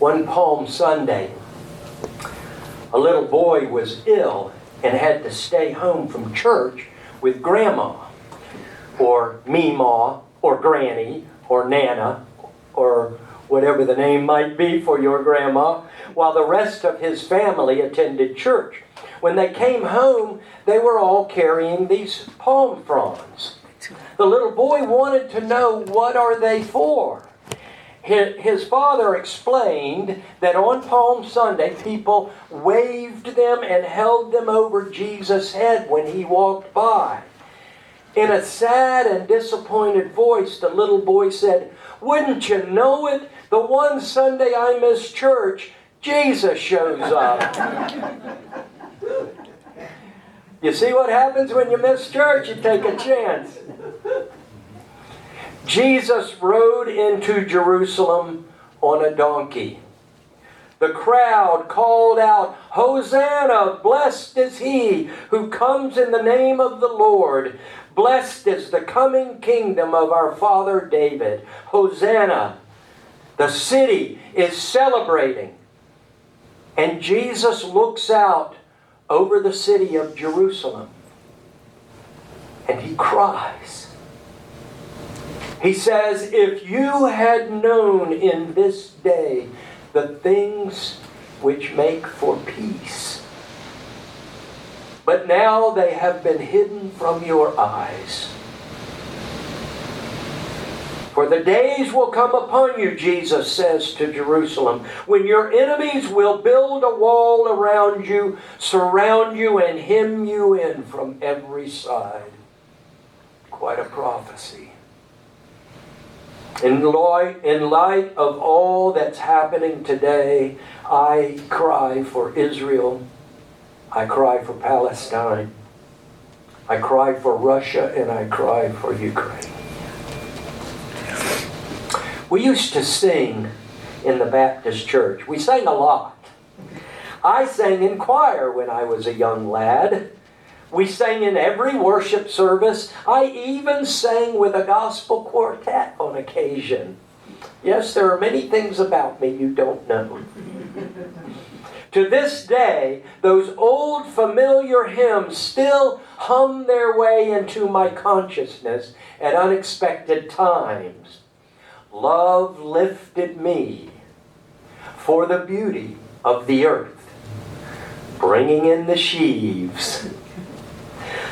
One Palm Sunday, a little boy was ill and had to stay home from church with Grandma, or Meemaw, or Granny, or Nana, or whatever the name might be for your grandma, while the rest of his family attended church. When they came home, they were all carrying these palm fronds. The little boy wanted to know, what are they for? His father explained that on Palm Sunday, people waved them and held them over Jesus' head when he walked by. In a sad and disappointed voice, the little boy said, "Wouldn't you know it? The one Sunday I miss church, Jesus shows up." You see what happens when you miss church? You take a chance. Jesus rode into Jerusalem on a donkey. The crowd called out, "Hosanna! Blessed is he who comes in the name of the Lord. Blessed is the coming kingdom of our father David. Hosanna!" The city is celebrating. And Jesus looks out over the city of Jerusalem and he cries. He says, "If you had known in this day the things which make for peace, but now they have been hidden from your eyes. For the days will come upon you," Jesus says to Jerusalem, "when your enemies will build a wall around you, surround you, and hem you in from every side." Quite a prophecy. In light of all that's happening today, I cry for Israel. I cry for Palestine. I cry for Russia, and I cry for Ukraine. We used to sing in the Baptist church. We sang a lot. I sang in choir when I was a young lad. We sang in every worship service. I even sang with a gospel quartet on occasion. Yes, there are many things about me you don't know. To this day, those old familiar hymns still hum their way into my consciousness at unexpected times. Love lifted me for the beauty of the earth, bringing in the sheaves.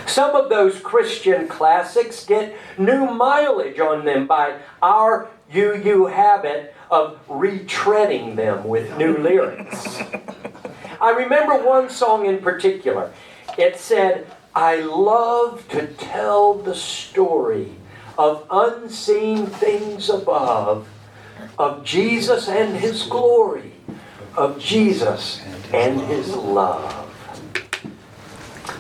Some of those Christian classics get new mileage on them by our habit of retreading them with new lyrics. I remember one song in particular. It said, "I love to tell the story of unseen things above, of Jesus and his glory, of Jesus and his love."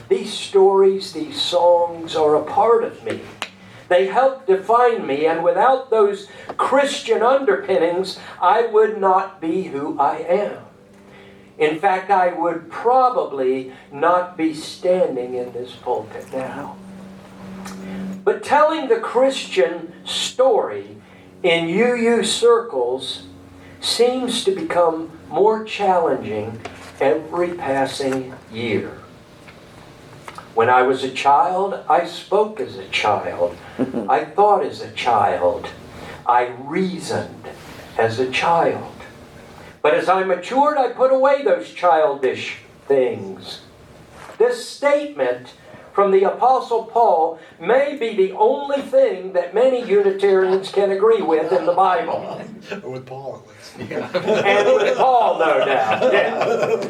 These stories, these songs are a part of me. They help define me, and without those Christian underpinnings, I would not be who I am. In fact, I would probably not be standing in this pulpit now. But telling the Christian story in UU circles seems to become more challenging every passing year. When I was a child, I spoke as a child. I thought as a child. I reasoned as a child. But as I matured, I put away those childish things. This statement from the Apostle Paul may be the only thing that many Unitarians can agree with in the Bible. With Paul, at least. Yeah. And with Paul, no doubt. Yeah.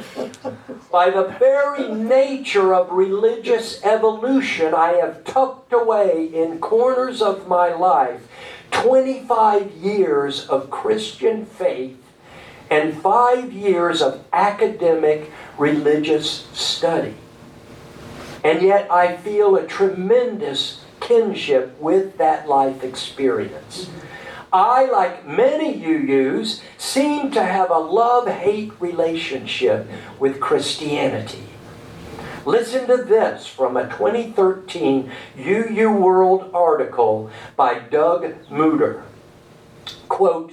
By the very nature of religious evolution, I have tucked away in corners of my life 25 years of Christian faith and 5 years of academic religious study. And yet I feel a tremendous kinship with that life experience. I, like many UUs, seem to have a love-hate relationship with Christianity. Listen to this from a 2013 UU World article by Doug Mutter. Quote,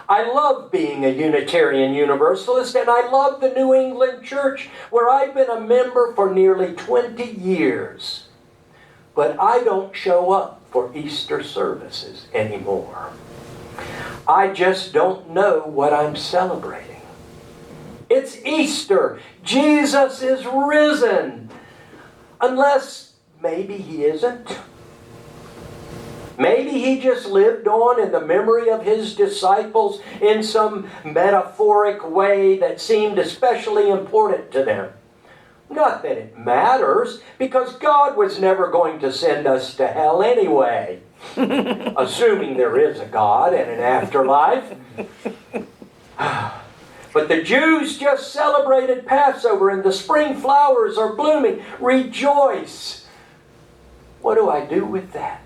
I love being a Unitarian Universalist, and I love the New England Church, where I've been a member for nearly 20 years. But I don't show up for Easter services anymore. I just don't know what I'm celebrating. It's Easter. Jesus is risen. Unless maybe He isn't. Maybe He just lived on in the memory of His disciples in some metaphoric way that seemed especially important to them. Not that it matters, because God was never going to send us to hell anyway. Assuming there is a God and an afterlife. But the Jews just celebrated Passover and the spring flowers are blooming. Rejoice. What do I do with that?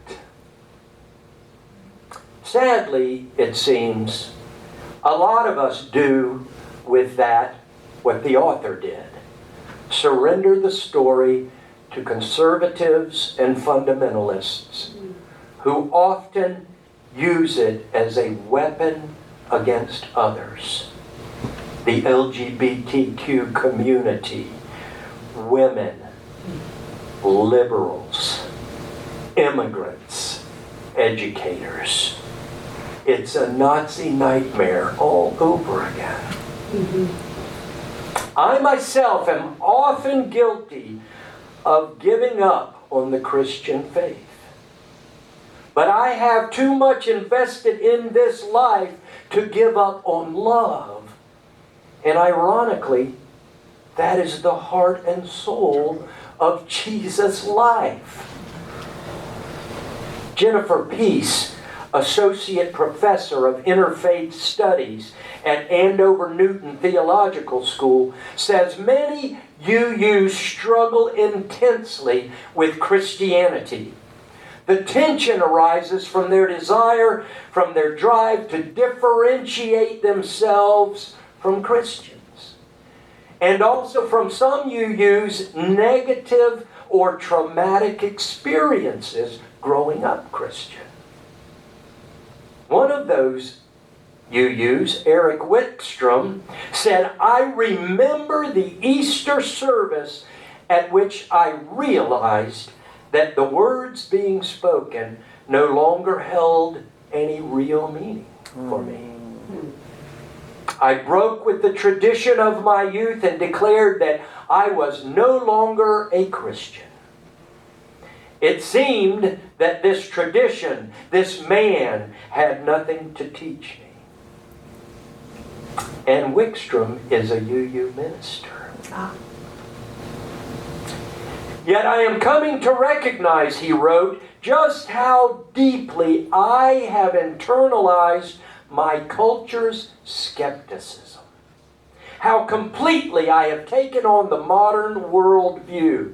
Sadly, it seems, a lot of us do with that what the author did. Surrender the story to conservatives and fundamentalists who often use it as a weapon against others. The LGBTQ community, women, liberals, immigrants, educators. It's a Nazi nightmare all over again. I myself am often guilty of giving up on the Christian faith. But I have too much invested in this life to give up on love. And ironically, that is the heart and soul of Jesus' life. Jennifer Peace, Associate Professor of Interfaith Studies at Andover Newton Theological School, says many UUs struggle intensely with Christianity. The tension arises from their desire, from their drive to differentiate themselves from Christians. And also from some UUs' negative or traumatic experiences growing up Christian. One of those UUs, Eric Wickstrom, said, "I remember the Easter service at which I realized that the words being spoken no longer held any real meaning for me. I broke with the tradition of my youth and declared that I was no longer a Christian. It seemed that this tradition, this man, had nothing to teach me." And Wickstrom is a UU minister. "Yet I am coming to recognize," he wrote, "just how deeply I have internalized my culture's skepticism. How completely I have taken on the modern worldview.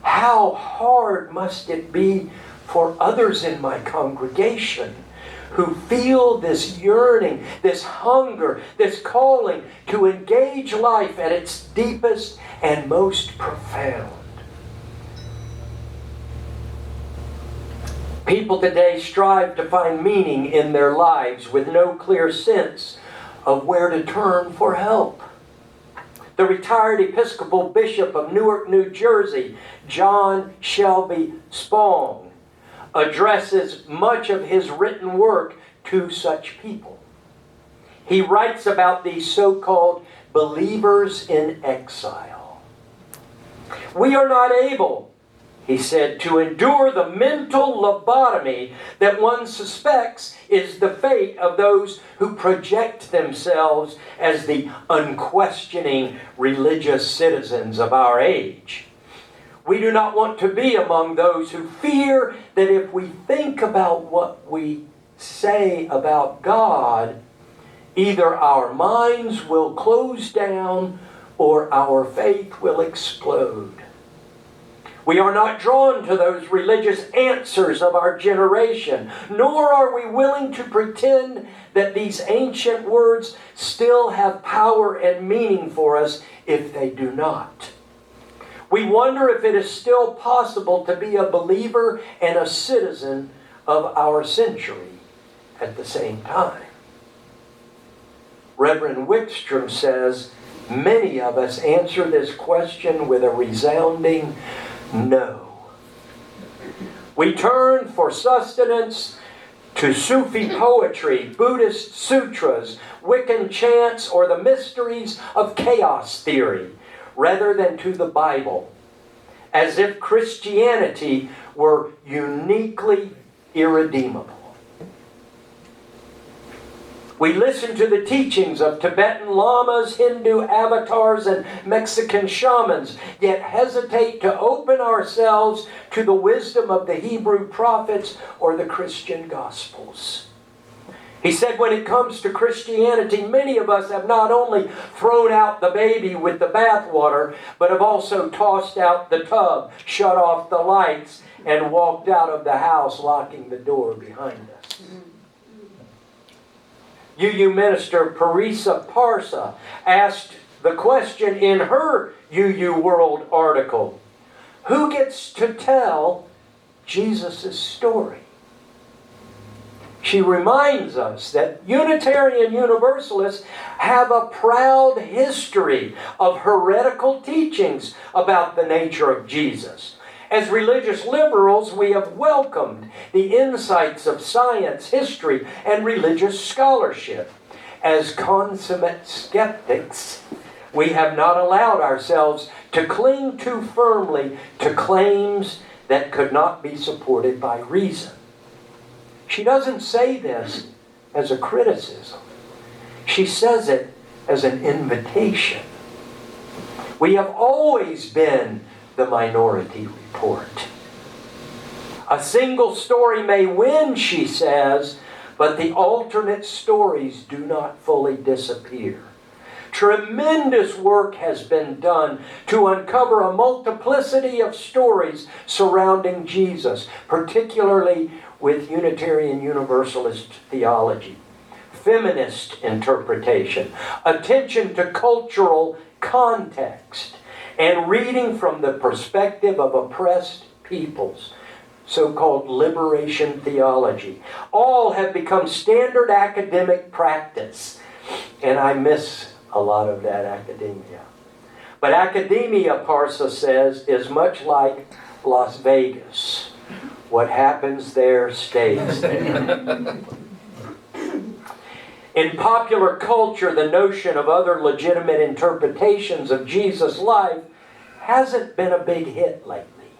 How hard must it be for others in my congregation who feel this yearning, this hunger, this calling to engage life at its deepest and most profound." People today strive to find meaning in their lives with no clear sense of where to turn for help. The retired Episcopal Bishop of Newark, New Jersey, John Shelby Spong, addresses much of his written work to such people. He writes about these so-called believers in exile. "We are not able," he said, "to endure the mental lobotomy that one suspects is the fate of those who project themselves as the unquestioning religious citizens of our age. We do not want to be among those who fear that if we think about what we say about God, either our minds will close down or our faith will explode. We are not drawn to those religious answers of our generation, nor are we willing to pretend that these ancient words still have power and meaning for us if they do not. We wonder if it is still possible to be a believer and a citizen of our century at the same time." Reverend Wickstrom says, many of us answer this question with a resounding no. We turn for sustenance to Sufi poetry, Buddhist sutras, Wiccan chants, or the mysteries of chaos theory, rather than to the Bible, as if Christianity were uniquely irredeemable. We listen to the teachings of Tibetan lamas, Hindu avatars, and Mexican shamans, yet hesitate to open ourselves to the wisdom of the Hebrew prophets or the Christian Gospels. He said when it comes to Christianity, many of us have not only thrown out the baby with the bathwater, but have also tossed out the tub, shut off the lights, and walked out of the house, locking the door behind us. UU minister Parisa Parsa asked the question in her UU World article, who gets to tell Jesus' story? She reminds us that Unitarian Universalists have a proud history of heretical teachings about the nature of Jesus. As religious liberals, we have welcomed the insights of science, history, and religious scholarship. As consummate skeptics, we have not allowed ourselves to cling too firmly to claims that could not be supported by reason. She doesn't say this as a criticism. She says it as an invitation. We have always been the minority report. A single story may win, she says, but the alternate stories do not fully disappear. Tremendous work has been done to uncover a multiplicity of stories surrounding Jesus, particularly with Unitarian Universalist theology, feminist interpretation, attention to cultural context, and reading from the perspective of oppressed peoples, so-called liberation theology. All have become standard academic practice, and I miss a lot of that academia. But academia, Parsa says, is much like Las Vegas. What happens there stays there. In popular culture, the notion of other legitimate interpretations of Jesus' life hasn't been a big hit lately.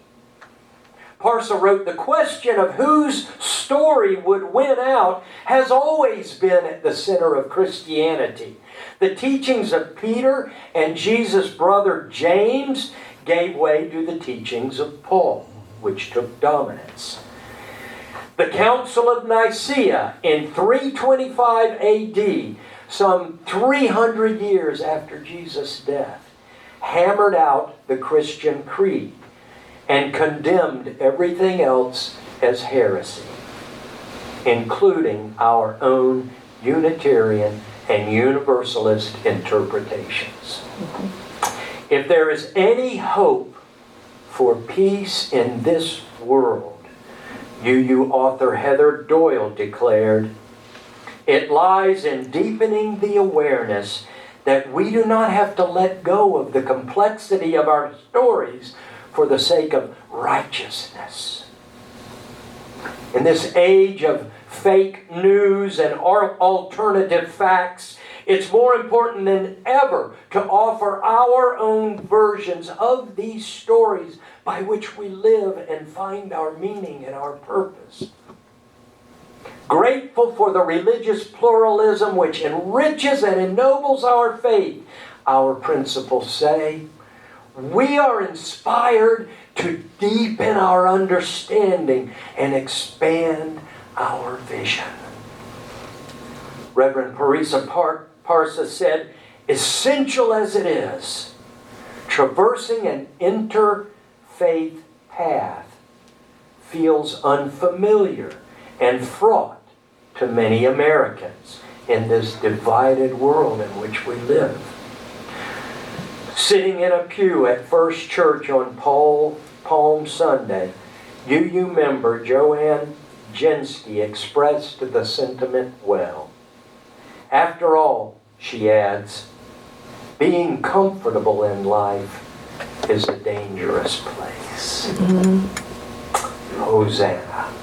Parsa wrote, the question of whose story would win out has always been at the center of Christianity. The teachings of Peter and Jesus' brother James gave way to the teachings of Paul, which took dominance. The Council of Nicaea in 325 AD, some 300 years after Jesus' death, hammered out the Christian creed and condemned everything else as heresy, including our own Unitarian and Universalist interpretations. If there is any hope for peace in this world, UU author Heather Doyle declared, it lies in deepening the awareness that we do not have to let go of the complexity of our stories for the sake of righteousness. In this age of fake news and alternative facts, it's more important than ever to offer our own versions of these stories by which we live and find our meaning and our purpose. Grateful for the religious pluralism which enriches and ennobles our faith, our principles say, we are inspired to deepen our understanding and expand our vision. Reverend Parisa Parsa said, essential as it is, traversing an interfaith path feels unfamiliar and fraught to many Americans in this divided world in which we live. Sitting in a pew at First Church on Palm Sunday, UU member Joanne Jensky expressed the sentiment well. After all, she adds, being comfortable in life is a dangerous place. Hosanna.